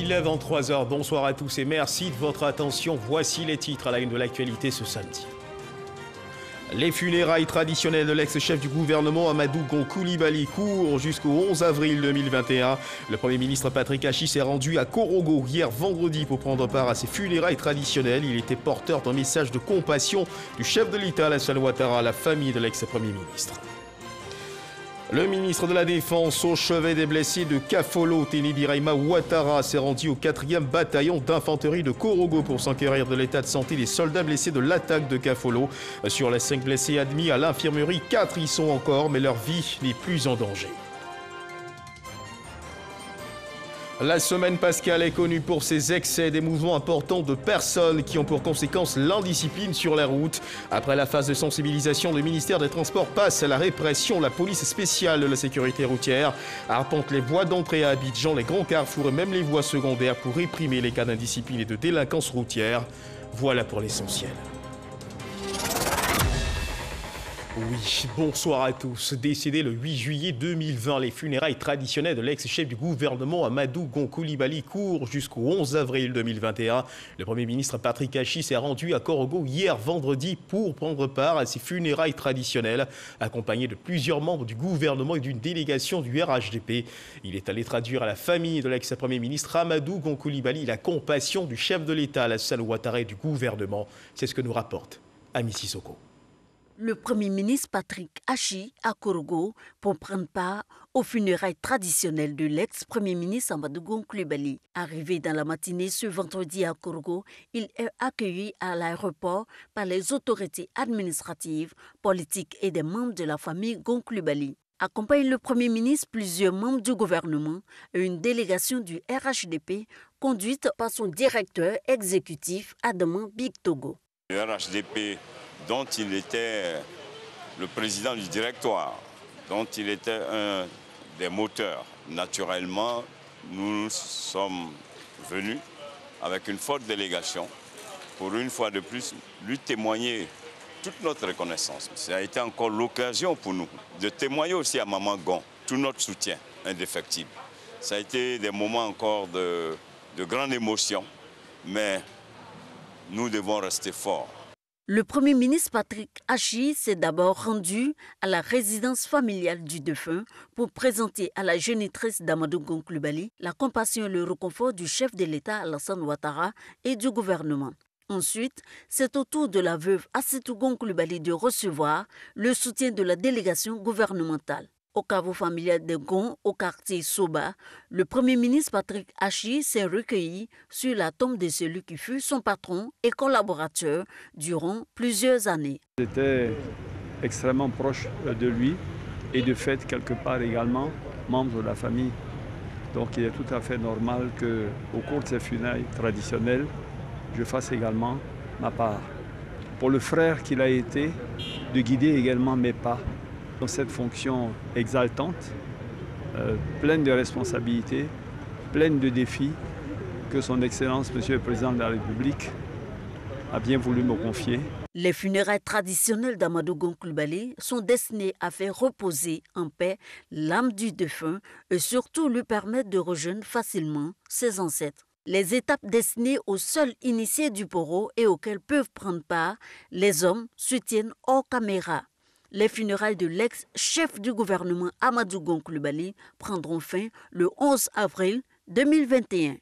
Il est 23h, bonsoir à tous et merci de votre attention. Voici les titres à la une de l'actualité ce samedi. Les funérailles traditionnelles de l'ex-chef du gouvernement Amadou Gon Coulibaly courent jusqu'au 11 avril 2021. Le Premier ministre Patrick Achi s'est rendu à Korogo hier vendredi pour prendre part à ces funérailles traditionnelles. Il était porteur d'un message de compassion du chef de l'État Alassane Ouattara à la famille de l'ex-premier ministre. Le ministre de la Défense au chevet des blessés de Kafolo, Téné Birahima Ouattara, s'est rendu au 4e bataillon d'infanterie de Korogo pour s'enquérir de l'état de santé des soldats blessés de l'attaque de Kafolo. Sur les 5 blessés admis à l'infirmerie, 4 y sont encore, mais leur vie n'est plus en danger. La semaine pascale est connue pour ses excès, des mouvements importants de personnes qui ont pour conséquence l'indiscipline sur la route. Après la phase de sensibilisation, le ministère des Transports passe à la répression. La police spéciale de la sécurité routière arpente les voies d'entrée à Abidjan, les grands carrefours et même les voies secondaires pour réprimer les cas d'indiscipline et de délinquance routière. Voilà pour l'essentiel. Oui, bonsoir à tous. Décédé le 8 juillet 2020, les funérailles traditionnelles de l'ex-chef du gouvernement Amadou Gon Coulibaly courent jusqu'au 11 avril 2021. Le Premier ministre Patrick Achi s'est rendu à Korogo hier vendredi pour prendre part à ces funérailles traditionnelles, accompagné de plusieurs membres du gouvernement et d'une délégation du RHDP. Il est allé traduire à la famille de l'ex-premier ministre Amadou Gon Coulibaly la compassion du chef de l'État Alassane Ouattara et du gouvernement. C'est ce que nous rapporte Ami Sissoko. Le Premier ministre Patrick Achi à Korogo pour prendre part aux funérailles traditionnelles de l'ex-premier ministre Amadou Gon Coulibaly. Arrivé dans la matinée ce vendredi à Korogo, il est accueilli à l'aéroport par les autorités administratives, politiques et des membres de la famille Gon Coulibaly. Accompagne le Premier ministre plusieurs membres du gouvernement et une délégation du RHDP conduite par son directeur exécutif Adama Big Togo. Le RHDP dont il était le président du directoire, dont il était un des moteurs. Naturellement, nous sommes venus avec une forte délégation pour une fois de plus lui témoigner toute notre reconnaissance. Ça a été encore l'occasion pour nous de témoigner aussi à Maman Gon tout notre soutien indéfectible. Ça a été des moments encore de grande émotion, mais nous devons rester forts. Le Premier ministre Patrick Achi s'est d'abord rendu à la résidence familiale du défunt pour présenter à la génitrice d'Amadou Gon Coulibaly la compassion et le réconfort du chef de l'État Alassane Ouattara et du gouvernement. Ensuite, c'est au tour de la veuve Assetou Gon Coulibaly de recevoir le soutien de la délégation gouvernementale. Au caveau familial de Gon, au quartier Soba, le Premier ministre Patrick Achi s'est recueilli sur la tombe de celui qui fut son patron et collaborateur durant plusieurs années. J'étais extrêmement proche de lui et de fait, quelque part également, membre de la famille. Donc il est tout à fait normal qu'au cours de ces funérailles traditionnelles, je fasse également ma part. Pour le frère qu'il a été, de guider également mes pas dans cette fonction exaltante, pleine de responsabilités, pleine de défis que son Excellence, Monsieur le Président de la République, a bien voulu me confier. Les funérailles traditionnelles d'Amadou Gon Coulibaly sont destinées à faire reposer en paix l'âme du défunt et surtout lui permettre de rejoindre facilement ses ancêtres. Les étapes destinées aux seuls initiés du Poro et auxquelles peuvent prendre part les hommes soutiennent hors caméra. Les funérailles de l'ex-chef du gouvernement Amadou Gon Coulibaly prendront fin le 11 avril 2021.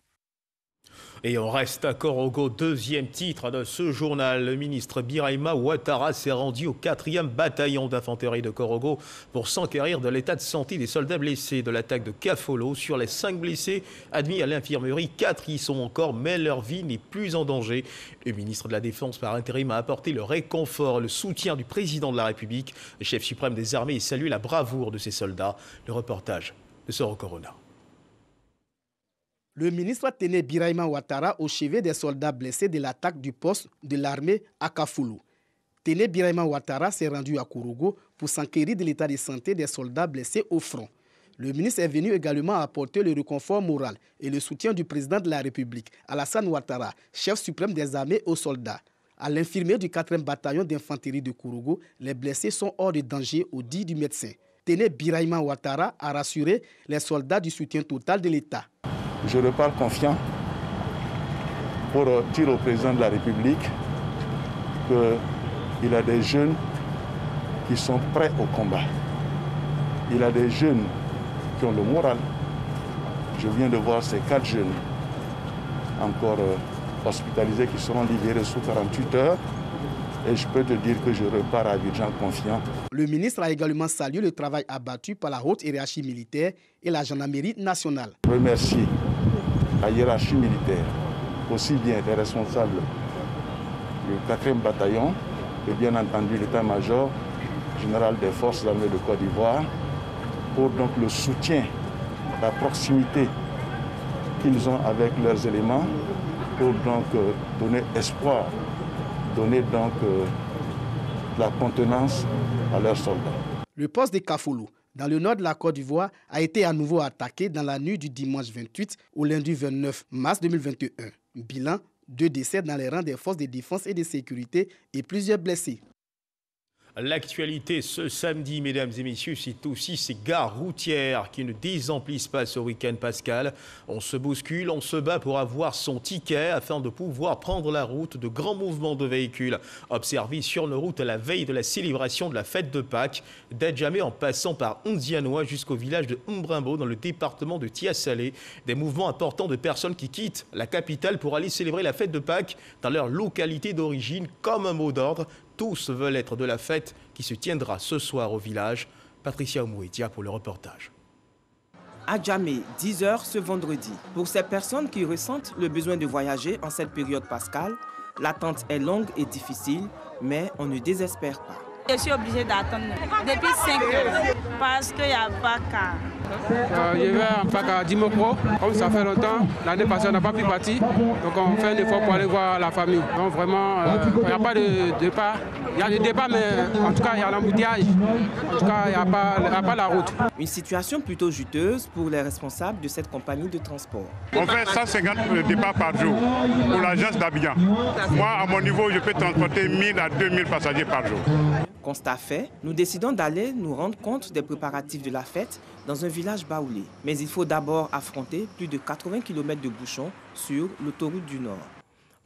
Et on reste à Korogo, deuxième titre de ce journal. Le ministre Birahima Ouattara s'est rendu au 4e bataillon d'infanterie de Korogo pour s'enquérir de l'état de santé des soldats blessés de l'attaque de Kafolo. Sur les 5 blessés admis à l'infirmerie, 4 y sont encore, mais leur vie n'est plus en danger. Le ministre de la Défense par intérim a apporté le réconfort, le soutien du président de la République, le chef suprême des armées, et salue la bravoure de ses soldats. Le reportage de Soro Corona. Le ministre Téné Birahima Ouattara au chevet des soldats blessés de l'attaque du poste de l'armée à Kafolo. Téné Birahima Ouattara s'est rendu à Korogo pour s'enquérir de l'état de santé des soldats blessés au front. Le ministre est venu également apporter le réconfort moral et le soutien du président de la République, Alassane Ouattara, chef suprême des armées, aux soldats. À l'infirmier du 4e bataillon d'infanterie de Korogo, les blessés sont hors de danger au dit du médecin. Téné Birahima Ouattara a rassuré les soldats du soutien total de l'État. Je repars confiant pour dire au président de la République qu'il a des jeunes qui sont prêts au combat. Il a des jeunes qui ont le moral. Je viens de voir ces 4 jeunes encore hospitalisés qui seront libérés sous 48 heures. Et je peux te dire que je repars à Abidjan confiant. Le ministre a également salué le travail abattu par la haute hiérarchie militaire et la gendarmerie nationale. Je remercie la hiérarchie militaire, aussi bien les responsables du 4e bataillon et bien entendu l'état-major général des forces armées de Côte d'Ivoire pour donc le soutien, la proximité qu'ils ont avec leurs éléments pour donc donner espoir, donner donc la contenance à leurs soldats. Le poste de Kafoulou, dans le nord de la Côte d'Ivoire, a été à nouveau attaqué dans la nuit du dimanche 28 au lundi 29 mars 2021. Bilan, 2 décès dans les rangs des forces de défense et de sécurité et plusieurs blessés. L'actualité ce samedi, mesdames et messieurs, c'est aussi ces gares routières qui ne désemplissent pas ce week-end pascal. On se bouscule, on se bat pour avoir son ticket afin de pouvoir prendre la route. De grands mouvements de véhicules observés sur nos routes à la veille de la célébration de la fête de Pâques, d'Adjamé en passant par Onzianois jusqu'au village de Mbrimbo dans le département de Tia-Salé. Des mouvements importants de personnes qui quittent la capitale pour aller célébrer la fête de Pâques dans leur localité d'origine comme un mot d'ordre. Tous veulent être de la fête qui se tiendra ce soir au village. Patricia Omouetia pour le reportage. À Djamé, 10 h ce vendredi. Pour ces personnes qui ressentent le besoin de voyager en cette période pascale, l'attente est longue et difficile, mais on ne désespère pas. Je suis obligée d'attendre depuis 5 heures parce qu'il n'y a pas car. Je vais en Pâques à Dimokro. Comme ça fait longtemps, l'année passée on n'a pas pu partir. Donc on fait un effort pour aller voir la famille. Donc vraiment, il n'y a pas de départ. Il y a des départs, mais en tout cas il y a l'embouteillage. En tout cas, il n'y a pas la route. Une situation plutôt juteuse pour les responsables de cette compagnie de transport. On fait 150 départs par jour pour l'agence d'Abidjan. Moi, à mon niveau, je peux transporter 1000 à 2000 passagers par jour. Constat fait, nous décidons d'aller nous rendre compte des préparatifs de la fête dans un village baoulé. Mais il faut d'abord affronter plus de 80 km de bouchons sur l'autoroute du Nord.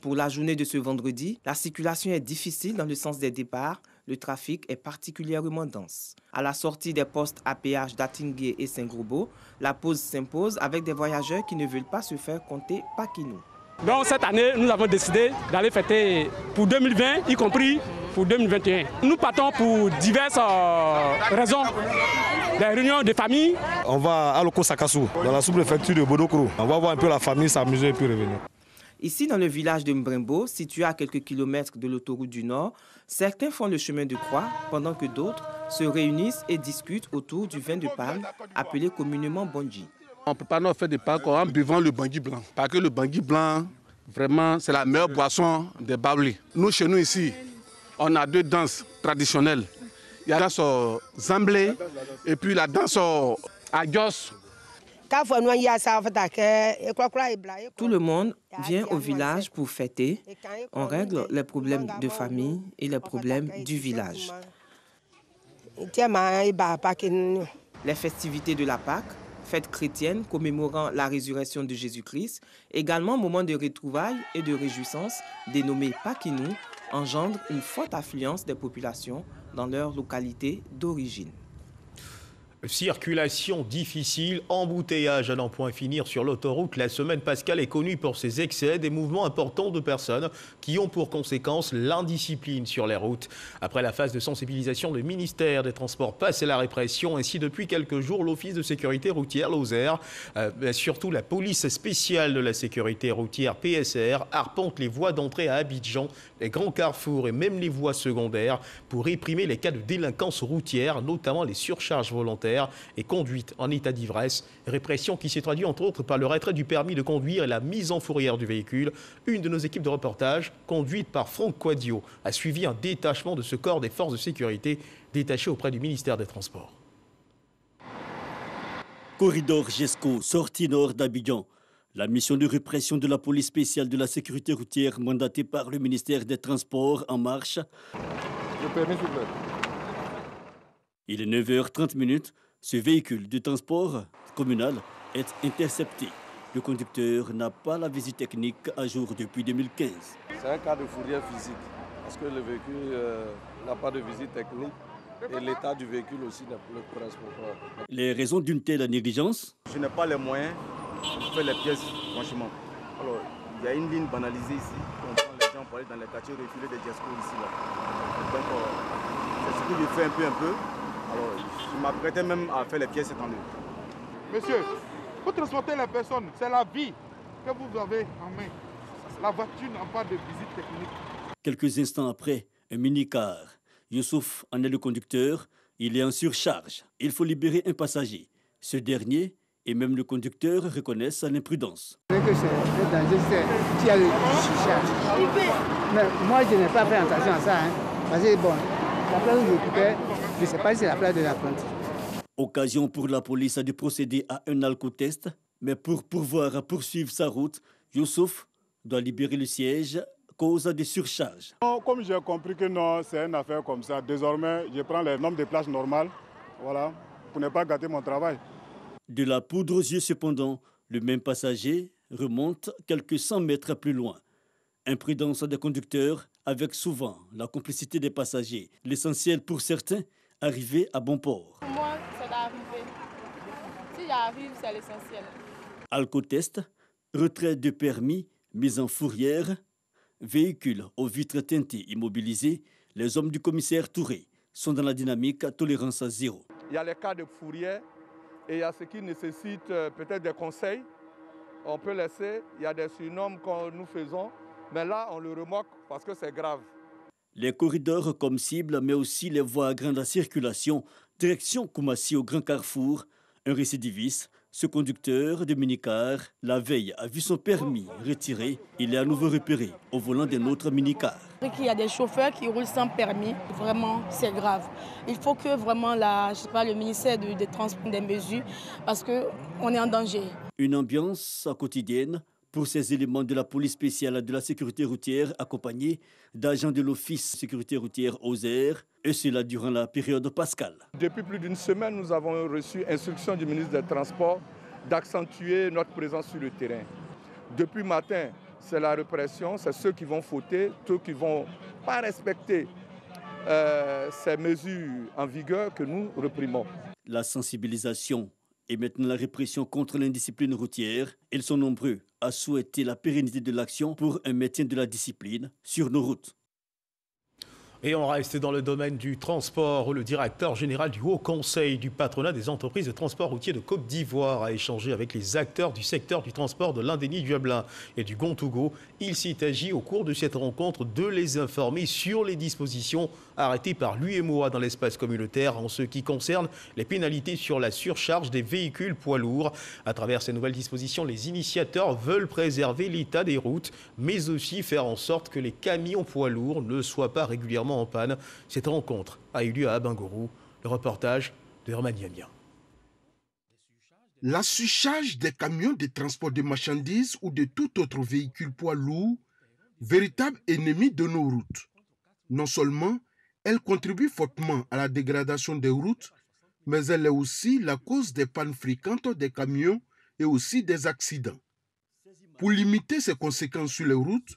Pour la journée de ce vendredi, la circulation est difficile dans le sens des départs. Le trafic est particulièrement dense. À la sortie des postes à péage d'Atingué et Saint-Grobo, la pause s'impose avec des voyageurs qui ne veulent pas se faire compter Paquinou. Donc cette année, nous avons décidé d'aller fêter pour 2020, y compris pour 2021. Nous partons pour diverses raisons. Des réunions de famille. On va à Loko Sakassou, dans la sous-préfecture de Bodokro. On va voir un peu la famille, s'amuser et puis revenir. Ici, dans le village de Mbrimbo, situé à quelques kilomètres de l'autoroute du Nord, certains font le chemin de croix, pendant que d'autres se réunissent et discutent autour du vin de palme, appelé communément Bangui. On prépare notre fête de Pâques en buvant le Bangui blanc. Parce que le Bangui blanc, vraiment, c'est la meilleure boisson des Baoulés. Nous, chez nous ici, on a 2 danses traditionnelles. Il y a la danse Zamblé et puis la danse Agios. Tout le monde vient au village pour fêter. On règle les problèmes de famille et les problèmes du village. Les festivités de la Pâque, fête chrétienne commémorant la résurrection de Jésus-Christ, également moment de retrouvailles et de réjouissance dénommé Paquinou, engendrent une forte affluence des populations dans leur localité d'origine. Circulation difficile, embouteillage à n'en point finir sur l'autoroute. La semaine pascale est connue pour ses excès, des mouvements importants de personnes qui ont pour conséquence l'indiscipline sur les routes. Après la phase de sensibilisation, le ministère des Transports passe à la répression. Ainsi, depuis quelques jours, l'Office de sécurité routière Lozère, surtout la police spéciale de la sécurité routière PSR, arpente les voies d'entrée à Abidjan, les grands carrefours et même les voies secondaires pour réprimer les cas de délinquance routière, notamment les surcharges volontaires et conduite en état d'ivresse. Répression qui s'est traduite entre autres par le retrait du permis de conduire et la mise en fourrière du véhicule. Une de nos équipes de reportage, conduite par Franck Quadio, a suivi un détachement de ce corps des forces de sécurité détaché auprès du ministère des Transports. Corridor GESCO, sortie nord d'Abidjan. La mission de répression de la police spéciale de la sécurité routière mandatée par le ministère des Transports en marche. Il est 9 h 30. Ce véhicule de transport communal est intercepté. Le conducteur n'a pas la visite technique à jour depuis 2015. C'est un cas de fourrière physique parce que le véhicule n'a pas de visite technique et l'état du véhicule aussi ne correspond pas. Les raisons d'une telle négligence? Je n'ai pas les moyens pour faire les pièces, franchement. Alors, il y a une ligne banalisée ici. On prend les gens pour aller dans les quartiers reculés des Jesco ici. Là. Donc, c'est ce que je fais un peu. Alors, je m'apprêtais même à faire les pièces cette année. Monsieur, pour transporter les personnes, c'est la vie que vous avez en main. La voiture n'a pas de visite technique. Quelques instants après, un mini-car. Youssouf en est le conducteur. Il est en surcharge. Il faut libérer un passager. Ce dernier et même le conducteur reconnaissent l'imprudence. C'est que c'est danger, c'est qui a le surcharge. Mais moi, je n'ai pas fait attention à ça. Parce que bon, la place où j'occupais, je ne sais pas si c'est la place de l'apprenti. Occasion pour la police de procéder à un alcotest, mais pour pouvoir poursuivre sa route, Youssouf doit libérer le siège cause de surcharge. Comme j'ai compris que non, c'est une affaire comme ça, désormais je prends les nombres de places normales, voilà, pour ne pas gâter mon travail. De la poudre aux yeux cependant, le même passager remonte quelques 100 mètres plus loin. Imprudence des conducteurs avec souvent la complicité des passagers. L'essentiel pour certains, arriver à bon port. Moi, c'est d'arriver. Si j'arrive, c'est l'essentiel. Alcotest, retrait de permis, mise en fourrière, véhicule aux vitres teintées immobilisées, les hommes du commissaire Touré sont dans la dynamique à tolérance à zéro. Il y a les cas de fourrière et il y a ce qui nécessite peut-être des conseils. On peut laisser, il y a des surnoms que nous faisons, mais là on le remarque parce que c'est grave. Les corridors comme cible, mais aussi les voies à grande circulation, direction Koumassi au Grand Carrefour. Un récidiviste, ce conducteur de minicar, la veille a vu son permis retiré. Il est à nouveau repéré au volant d'un autre minicar. Il y a des chauffeurs qui roulent sans permis, vraiment c'est grave. Il faut que vraiment le ministère des Transports des mesures parce qu'on est en danger. Une ambiance quotidienne pour ces éléments de la police spéciale de la sécurité routière accompagnés d'agents de l'Office de sécurité routière OSER, et cela durant la période pascale. Depuis plus d'une semaine, nous avons reçu instruction du ministre des Transports d'accentuer notre présence sur le terrain. Depuis matin, c'est la répression, c'est ceux qui vont fauter, ceux qui ne vont pas respecter ces mesures en vigueur que nous réprimons. La sensibilisation et maintenant la répression contre l'indiscipline routière. Ils sont nombreux à souhaiter la pérennité de l'action pour un maintien de la discipline sur nos routes. Et on reste dans le domaine du transport où le directeur général du Haut Conseil du patronat des entreprises de transport routier de Côte d'Ivoire a échangé avec les acteurs du secteur du transport de l'Indéni-Duablin et du Gontougo. Il s'est agi au cours de cette rencontre de les informer sur les dispositions arrêtées par l'UEMOA dans l'espace communautaire en ce qui concerne les pénalités sur la surcharge des véhicules poids lourds. À travers ces nouvelles dispositions, les initiateurs veulent préserver l'état des routes, mais aussi faire en sorte que les camions poids lourds ne soient pas régulièrement en panne. Cette rencontre a eu lieu à Abangourou. Le reportage de Herman Yania. La surcharge des camions de transport de marchandises ou de tout autre véhicule poids lourd, véritable ennemi de nos routes. Non seulement elle contribue fortement à la dégradation des routes, mais elle est aussi la cause des pannes fréquentes des camions et aussi des accidents. Pour limiter ces conséquences sur les routes,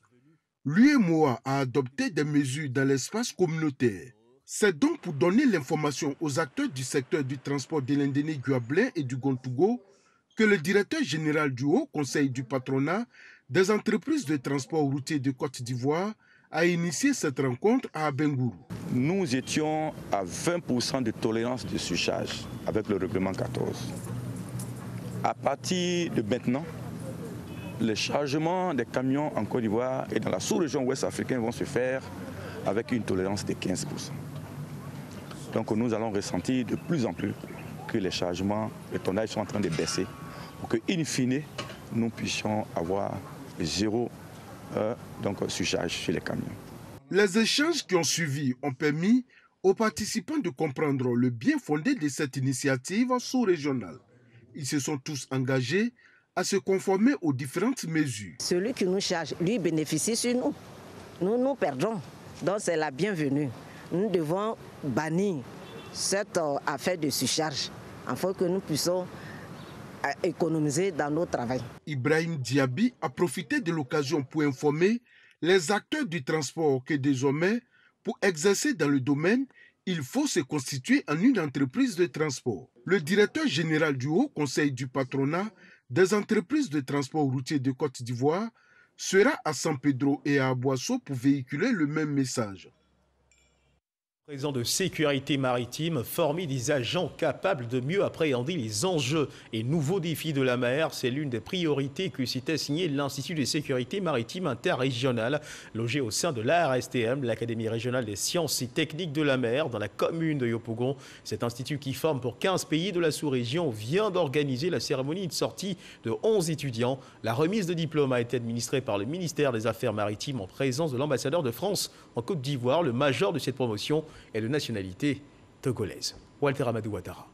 l'UEMOA a adopté des mesures dans l'espace communautaire. C'est donc pour donner l'information aux acteurs du secteur du transport de l'Indéni-Duablin et du Gontougo que le directeur général du Haut Conseil du patronat des entreprises de transport routier de Côte d'Ivoire a initié cette rencontre à Abangourou. Nous étions à 20% de tolérance de surcharge avec le règlement 14. À partir de maintenant, les chargements des camions en Côte d'Ivoire et dans la sous-région ouest africaine vont se faire avec une tolérance de 15%. Donc nous allons ressentir de plus en plus que les chargements, les tonnages sont en train de baisser pour que, in fine, nous puissions avoir zéro surcharge sur les camions. Les échanges qui ont suivi ont permis aux participants de comprendre le bien fondé de cette initiative sous-régionale. Ils se sont tous engagés à se conformer aux différentes mesures. Celui qui nous charge, lui, bénéficie sur nous. Nous perdons. Donc c'est la bienvenue. Nous devons bannir cette affaire de surcharge afin que nous puissions économiser dans nos travail. Ibrahim Diaby a profité de l'occasion pour informer les acteurs du transport que désormais, pour exercer dans le domaine, il faut se constituer en une entreprise de transport. Le directeur général du Haut Conseil du patronat des entreprises de transport routier de Côte d'Ivoire sera à San Pedro et à Aboissou pour véhiculer le même message. Présent de sécurité maritime, former des agents capables de mieux appréhender les enjeux et nouveaux défis de la mer, c'est l'une des priorités que s'était signée l'Institut de sécurité maritime interrégionale, logé au sein de l'ARSTM, l'Académie régionale des sciences et techniques de la mer, dans la commune de Yopougon. Cet institut qui forme pour 15 pays de la sous-région vient d'organiser la cérémonie de sortie de 11 étudiants. La remise de diplôme a été administrée par le ministère des Affaires maritimes en présence de l'ambassadeur de France en Côte d'Ivoire, le major de cette promotion et de nationalité togolaise. Walter Amadou Ouattara.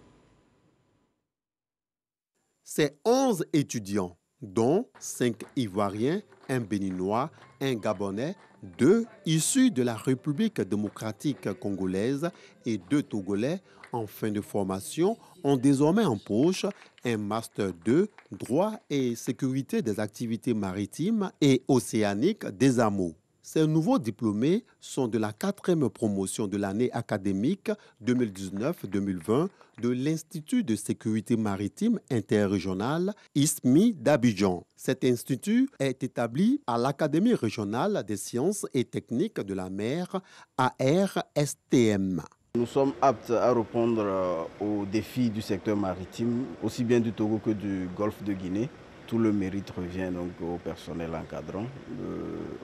Ces 11 étudiants, dont 5 Ivoiriens, un Béninois, un Gabonais, 2 issus de la République démocratique congolaise et 2 Togolais en fin de formation, ont désormais en poche un Master 2, droit et sécurité des activités maritimes et océaniques des hameaux. Ces nouveaux diplômés sont de la 4e promotion de l'année académique 2019-2020 de l'Institut de sécurité maritime interrégionale ISMI d'Abidjan. Cet institut est établi à l'Académie régionale des sciences et techniques de la mer, ARSTM. Nous sommes aptes à répondre aux défis du secteur maritime, aussi bien du Togo que du Golfe de Guinée. Tout le mérite revient donc au personnel encadrant,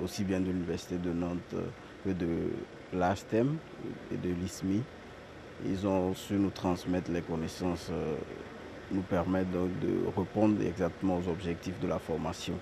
aussi bien de l'Université de Nantes que de l'ASTEM et de l'ISMI. Ils ont su nous transmettre les connaissances, nous permettent donc de répondre exactement aux objectifs de la formation.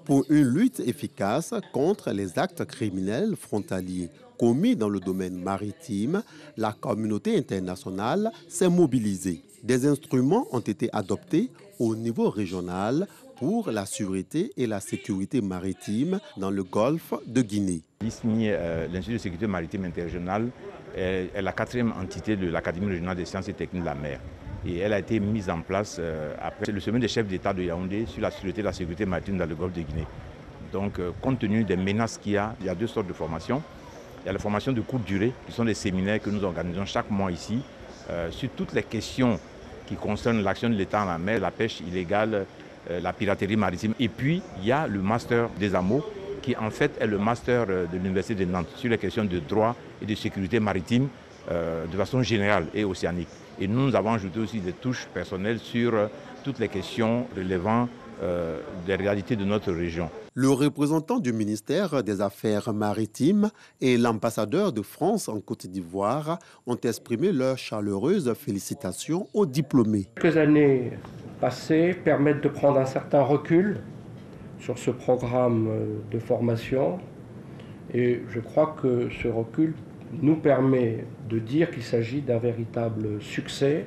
Pour une lutte efficace contre les actes criminels frontaliers commis dans le domaine maritime, la communauté internationale s'est mobilisée. Des instruments ont été adoptés au niveau régional pour la sûreté et la sécurité maritime dans le golfe de Guinée. L'ISMI, l'Institut de sécurité maritime interrégionale, est la 4e entité de l'Académie régionale des sciences et techniques de la mer. Et elle a été mise en place après le sommet des chefs d'État de Yaoundé sur la sûreté et la sécurité maritime dans le golfe de Guinée. Donc, compte tenu des menaces qu'il y a 2 sortes de formations. Il y a la formation de courte durée, qui sont des séminaires que nous organisons chaque mois ici, sur toutes les questions qui concernent l'action de l'État en la mer, la pêche illégale, la piraterie maritime. Et puis, il y a le master des hameaux, qui en fait est le master de l'Université de Nantes, sur les questions de droit et de sécurité maritime de façon générale et océanique. Et nous avons ajouté aussi des touches personnelles sur toutes les questions relevant des réalités de notre région. Le représentant du ministère des Affaires maritimes et l'ambassadeur de France en Côte d'Ivoire ont exprimé leurs chaleureuses félicitations aux diplômés. Quelques années passées permettent de prendre un certain recul sur ce programme de formation et je crois que ce recul nous permet de dire qu'il s'agit d'un véritable succès.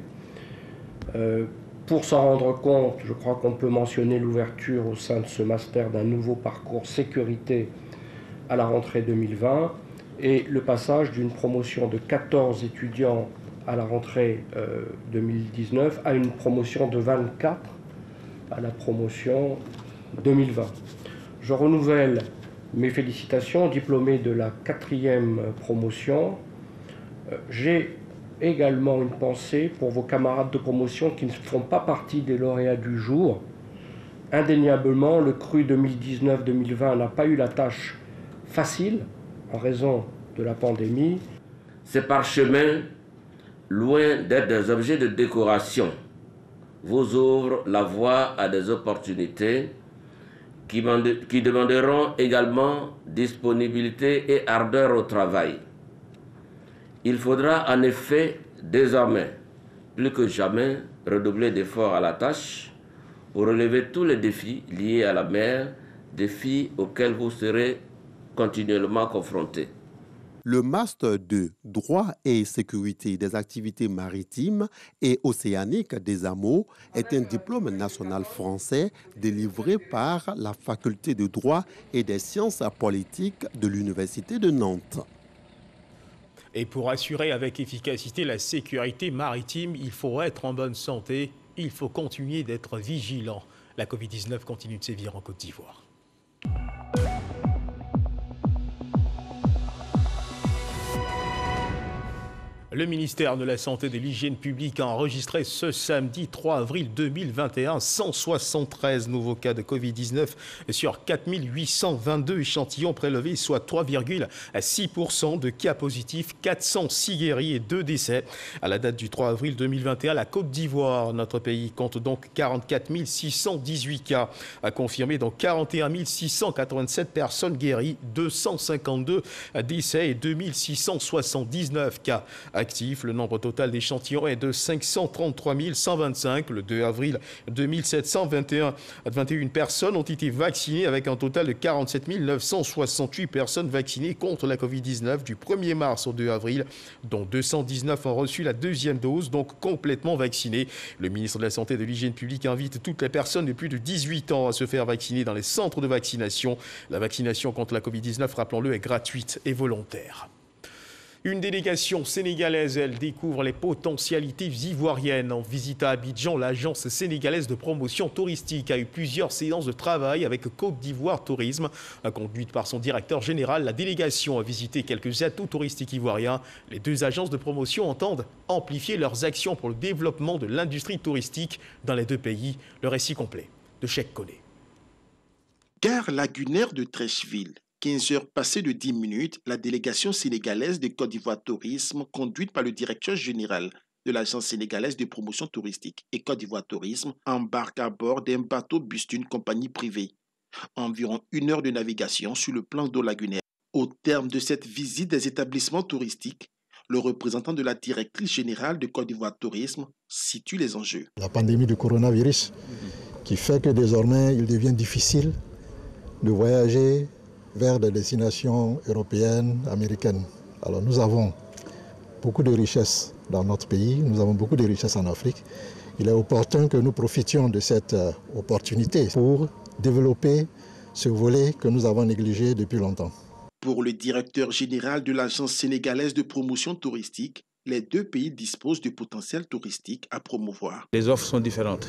Pour s'en rendre compte, je crois qu'on peut mentionner l'ouverture au sein de ce master d'un nouveau parcours sécurité à la rentrée 2020 et le passage d'une promotion de 14 étudiants à la rentrée 2019 à une promotion de 24 à la promotion 2020. Je renouvelle mes félicitations aux diplômés de la 4e promotion. J'ai également une pensée pour vos camarades de promotion qui ne font pas partie des lauréats du jour. Indéniablement, le cru 2019-2020 n'a pas eu la tâche facile en raison de la pandémie. Ces parchemins, loin d'être des objets de décoration, vous ouvrent la voie à des opportunités qui demanderont également disponibilité et ardeur au travail. Il faudra en effet désormais, plus que jamais, redoubler d'efforts à la tâche pour relever tous les défis liés à la mer, défis auxquels vous serez continuellement confrontés. Le Master 2, droit et sécurité des activités maritimes et océaniques des hameaux, est un diplôme national français délivré par la Faculté de droit et des sciences politiques de l'Université de Nantes. Et pour assurer avec efficacité la sécurité maritime, il faut être en bonne santé. il faut continuer d'être vigilant. La Covid-19 continue de sévir en Côte d'Ivoire. Le ministère de la Santé et de l'Hygiène publique a enregistré ce samedi 3 avril 2021 173 nouveaux cas de Covid-19 sur 4822 échantillons prélevés, soit 3,6% de cas positifs, 406 guéris et 2 décès. À la date du 3 avril 2021, la Côte d'Ivoire, notre pays, compte donc 44 618 cas confirmés, dont 41 687 personnes guéries, 252 décès et 2679 cas actifs. Le nombre total d'échantillons est de 533 125. Le 2 avril, 2721 personnes ont été vaccinées avec un total de 47 968 personnes vaccinées contre la Covid-19 du 1er mars au 2 avril, dont 219 ont reçu la deuxième dose, donc complètement vaccinées. Le ministre de la Santé et de l'Hygiène publique invite toutes les personnes de plus de 18 ans à se faire vacciner dans les centres de vaccination. La vaccination contre la Covid-19, rappelons-le, est gratuite et volontaire. Une délégation sénégalaise, elle, découvre les potentialités ivoiriennes. En visite à Abidjan, l'agence sénégalaise de promotion touristique a eu plusieurs séances de travail avec Côte d'Ivoire Tourisme. Conduite par son directeur général, la délégation a visité quelques atouts touristiques ivoiriens. Les deux agences de promotion entendent amplifier leurs actions pour le développement de l'industrie touristique dans les deux pays. Le récit complet de Cheikh Koné. Gare lagunaire de Treichville. 15 heures passées de 10 minutes, la délégation sénégalaise de Côte d'Ivoire Tourisme, conduite par le directeur général de l'agence sénégalaise de promotion touristique et Côte d'Ivoire Tourisme, embarque à bord d'un bateau-bus d'une compagnie privée. Environ 1 heure de navigation sur le plan d'eau lagunaire. Au terme de cette visite des établissements touristiques, le représentant de la directrice générale de Côte d'Ivoire Tourisme situe les enjeux. La pandémie du coronavirus qui fait que désormais il devient difficile de voyager vers des destinations européennes, américaines. Alors nous avons beaucoup de richesses dans notre pays, nous avons beaucoup de richesses en Afrique. Il est opportun que nous profitions de cette opportunité pour développer ce volet que nous avons négligé depuis longtemps. Pour le directeur général de l'agence sénégalaise de promotion touristique, les deux pays disposent de potentiel touristique à promouvoir. Les offres sont différentes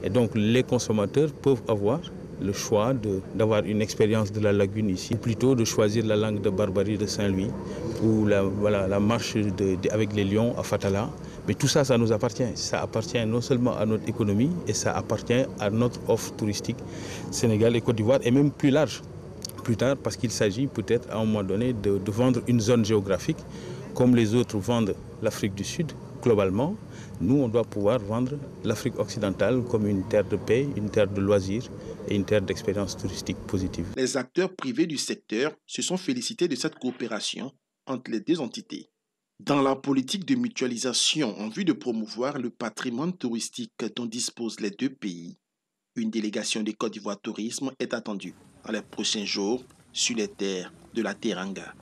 et donc les consommateurs peuvent avoir le choix d'avoir une expérience de la lagune ici, ou plutôt de choisir la langue de Barbarie de Saint-Louis ou la marche avec les lions à Fatala. Mais tout ça, ça nous appartient. Ça appartient non seulement à notre économie, et ça appartient à notre offre touristique Sénégal et Côte d'Ivoire, et même plus large, plus tard, parce qu'il s'agit peut-être à un moment donné de vendre une zone géographique, comme les autres vendent l'Afrique du Sud, globalement. Nous, on doit pouvoir vendre l'Afrique occidentale comme une terre de paix, une terre de loisirs et une terre d'expérience touristique positive. Les acteurs privés du secteur se sont félicités de cette coopération entre les deux entités. Dans la politique de mutualisation en vue de promouvoir le patrimoine touristique dont disposent les deux pays, une délégation de Côte d'Ivoire Tourisme est attendue dans les prochains jours sur les terres de la Teranga.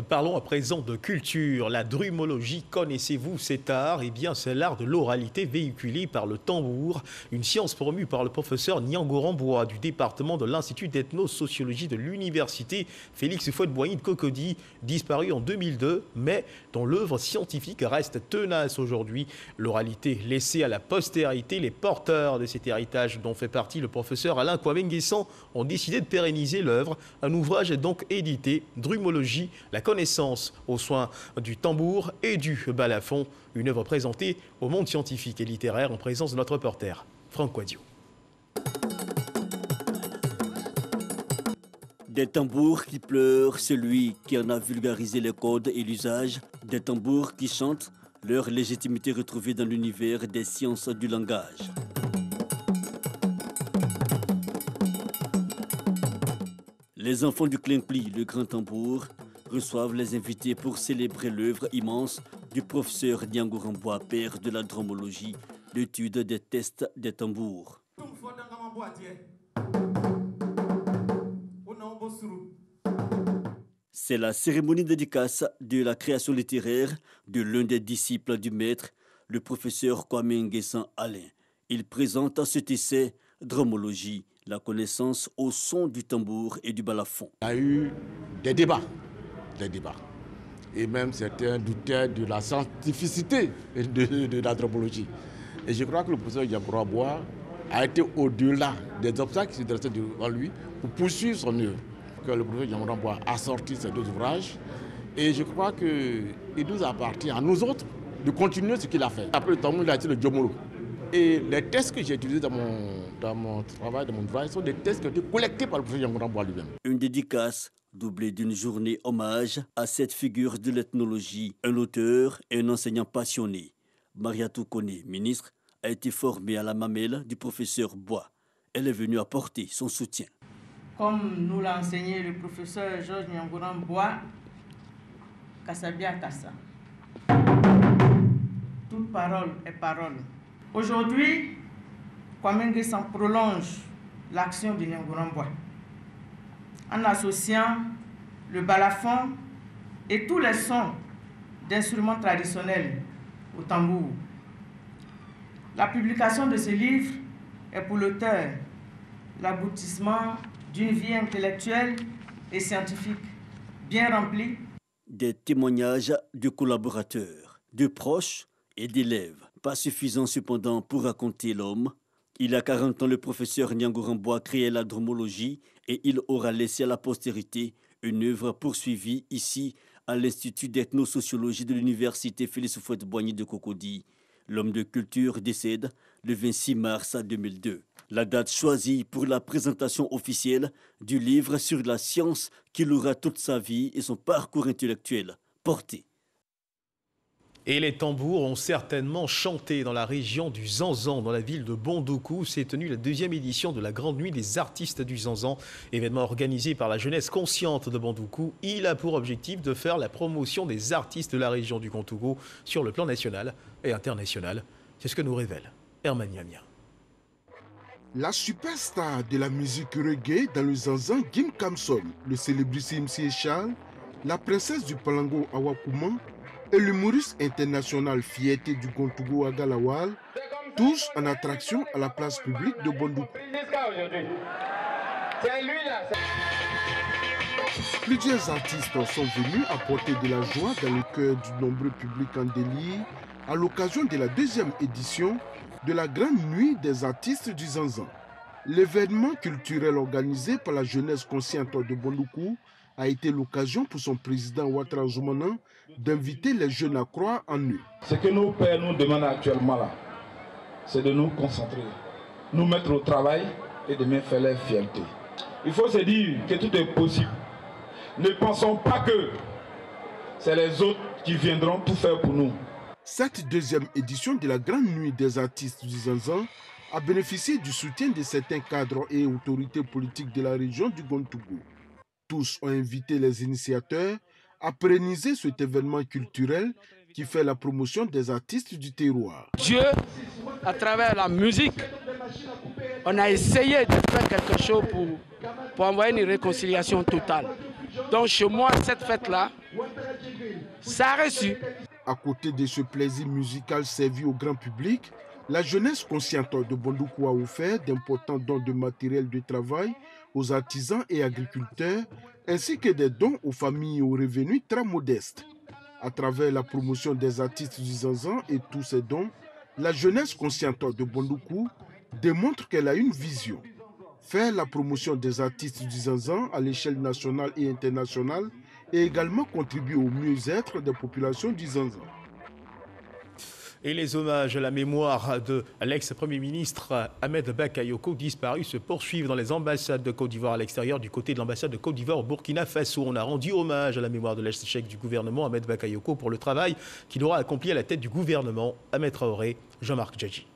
Parlons à présent de culture. La drumologie, connaissez-vous cet art? Eh bien, c'est l'art de l'oralité véhiculé par le tambour, une science promue par le professeur Niangorambois du département de l'Institut d'ethnosociologie de l'Université Félix Houphouët-Boigny de Cocody, disparu en 2002, mais dont l'œuvre scientifique reste tenace aujourd'hui. L'oralité laissée à la postérité, les porteurs de cet héritage dont fait partie le professeur Alain Kwame Nguessan ont décidé de pérenniser l'œuvre. Un ouvrage est donc édité, Drumologie, la connaissance aux soins du tambour et du balafon, une œuvre présentée au monde scientifique et littéraire en présence de notre reporter Franck Quadio. Des tambours qui pleurent, celui qui en a vulgarisé les codes et l'usage, des tambours qui chantent, leur légitimité retrouvée dans l'univers des sciences du langage. Les enfants du Klinkli, le grand tambour, reçoivent les invités pour célébrer l'œuvre immense du professeur Niangorambois, père de la drumologie, l'étude des tests des tambours. C'est la cérémonie dédicace de la création littéraire de l'un des disciples du maître, le professeur Kwame Nguessan Alain. Il présente cet essai Drumologie, la connaissance au son du tambour et du balafon. Il y a eu des débats. Et même certains doutaient de la scientificité de la drumologie. Et je crois que le professeur Niangourou Bois a été au-delà des obstacles qui se dressaient devant lui pour poursuivre son œuvre. Que le professeur Niangourou Bois a sorti ces 2 ouvrages. Et je crois qu'il nous appartient à nous autres de continuer ce qu'il a fait. Après le Talmud, il a été le Djomolo. Et les tests que j'ai utilisés dans mon travail, dans mon ouvrage, sont des tests qui ont été collectés par le professeur Niangourou Bois lui-même. Une dédicace doublée d'une journée hommage à cette figure de l'ethnologie, un auteur et un enseignant passionné. Mariatou Kone, ministre, a été formée à la mamelle du professeur Bois. Elle est venue apporter son soutien. Comme nous l'a enseigné le professeur Georges Niangourou Bois, Kassabia Kassa. Toute parole est parole. Aujourd'hui, Kwame Nkrumah prolonge l'action de Niangourou Bois en associant le balafon et tous les sons d'instruments traditionnels au tambour. La publication de ce livre est pour l'auteur l'aboutissement d'une vie intellectuelle et scientifique bien remplie. Des témoignages de collaborateurs, de proches et d'élèves. Pas suffisant cependant pour raconter l'homme. Il a 40 ans, le professeur Niangourou Bois créait la dromologie et il aura laissé à la postérité une œuvre poursuivie ici à l'Institut d'ethnosociologie de l'Université Félix Houphouët-Boigny de Cocody. L'homme de culture décède le 26 mars 2002. La date choisie pour la présentation officielle du livre sur la science qu'il aura toute sa vie et son parcours intellectuel porté. Et les tambours ont certainement chanté dans la région du Zanzan, dans la ville de Bondoukou. S'est tenue la 2e édition de la Grande Nuit des artistes du Zanzan, événement organisé par la jeunesse consciente de Bondoukou. Il a pour objectif de faire la promotion des artistes de la région du Kontougou sur le plan national et international. C'est ce que nous révèle Herman Yamia. La superstar de la musique reggae dans le Zanzan, Gim Kamson, le célébrissime Si Charles, la princesse du Palango Awakouma et l'humoriste international fierté du Kontougou Agalawal, tous en attraction à la place publique de Bondoukou. Plusieurs artistes sont venus apporter de la joie dans le cœur du nombreux public en délire à l'occasion de la 2e édition de la Grande Nuit des artistes du Zanzan. L'événement culturel organisé par la jeunesse consciente de Bondoukou a été l'occasion pour son président Ouattara Zoumana d'inviter les jeunes à croire en eux. Ce que nos pères nous demandent actuellement là, c'est de nous concentrer, nous mettre au travail et de me faire leur fierté. Il faut se dire que tout est possible. Ne pensons pas que c'est les autres qui viendront tout faire pour nous. Cette 2e édition de la Grande Nuit des artistes du Zanzan a bénéficié du soutien de certains cadres et autorités politiques de la région du Kontougou. Tous ont invité les initiateurs à pérenniser cet événement culturel qui fait la promotion des artistes du terroir. Dieu, à travers la musique, on a essayé de faire quelque chose pour envoyer une réconciliation totale. Donc chez moi, cette fête-là, ça a reçu. À côté de ce plaisir musical servi au grand public, la jeunesse consciente de Bondoukou a offert d'importants dons de matériel de travail aux artisans et agriculteurs, ainsi que des dons aux familles aux revenus très modestes. À travers la promotion des artistes du Zanzan et tous ces dons, la jeunesse consciente de Bondoukou démontre qu'elle a une vision. Faire la promotion des artistes du Zanzan à l'échelle nationale et internationale et également contribuer au mieux-être des populations du Zanzan. Et les hommages à la mémoire de l'ex-premier ministre Ahmed Bakayoko disparu se poursuivent dans les ambassades de Côte d'Ivoire à l'extérieur. Du côté de l'ambassade de Côte d'Ivoire au Burkina Faso, on a rendu hommage à la mémoire de l'ex-chef du gouvernement Ahmed Bakayoko pour le travail qu'il aura accompli à la tête du gouvernement. Ahmed Traoré, Jean-Marc Djadji.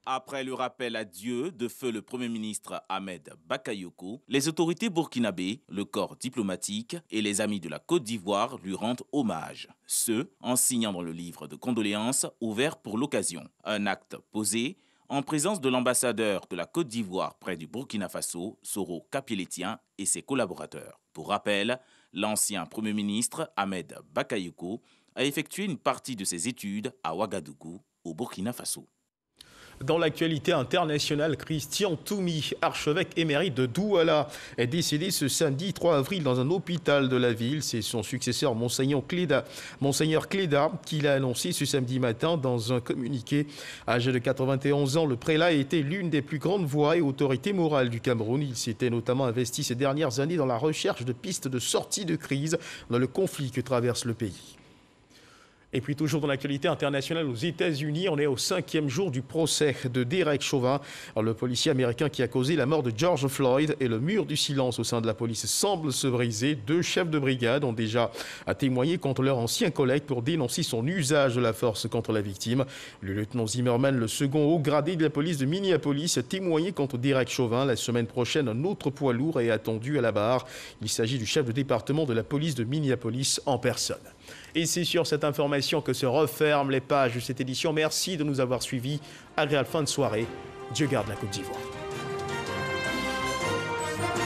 Après le rappel à Dieu de feu le Premier ministre Ahmed Bakayoko, les autorités burkinabées, le corps diplomatique et les amis de la Côte d'Ivoire lui rendent hommage. Ce, en signant dans le livre de condoléances ouvert pour l'occasion. Un acte posé en présence de l'ambassadeur de la Côte d'Ivoire près du Burkina Faso, Soro Kapiletien, et ses collaborateurs. Pour rappel, l'ancien Premier ministre Ahmed Bakayoko a effectué une partie de ses études à Ouagadougou, au Burkina Faso. Dans l'actualité internationale, Christian Toumi, archevêque émérite de Douala, est décédé ce samedi 3 avril dans un hôpital de la ville. C'est son successeur, Monseigneur Cléda, qui l'a annoncé ce samedi matin dans un communiqué. Âgé de 91 ans, le prélat a été l'une des plus grandes voix et autorités morales du Cameroun. Il s'était notamment investi ces dernières années dans la recherche de pistes de sortie de crise dans le conflit que traverse le pays. Et puis toujours dans l'actualité internationale aux États-Unis, on est au 5e jour du procès de Derek Chauvin, le policier américain qui a causé la mort de George Floyd, et le mur du silence au sein de la police semble se briser. 2 chefs de brigade ont déjà témoigné contre leur ancien collègue pour dénoncer son usage de la force contre la victime. Le lieutenant Zimmerman, le second haut gradé de la police de Minneapolis, a témoigné contre Derek Chauvin. La semaine prochaine, un autre poids lourd est attendu à la barre. Il s'agit du chef de département de la police de Minneapolis en personne. Et c'est sur cette information que se referment les pages de cette édition. Merci de nous avoir suivis. Agréable fin de soirée. Dieu garde la Côte d'Ivoire.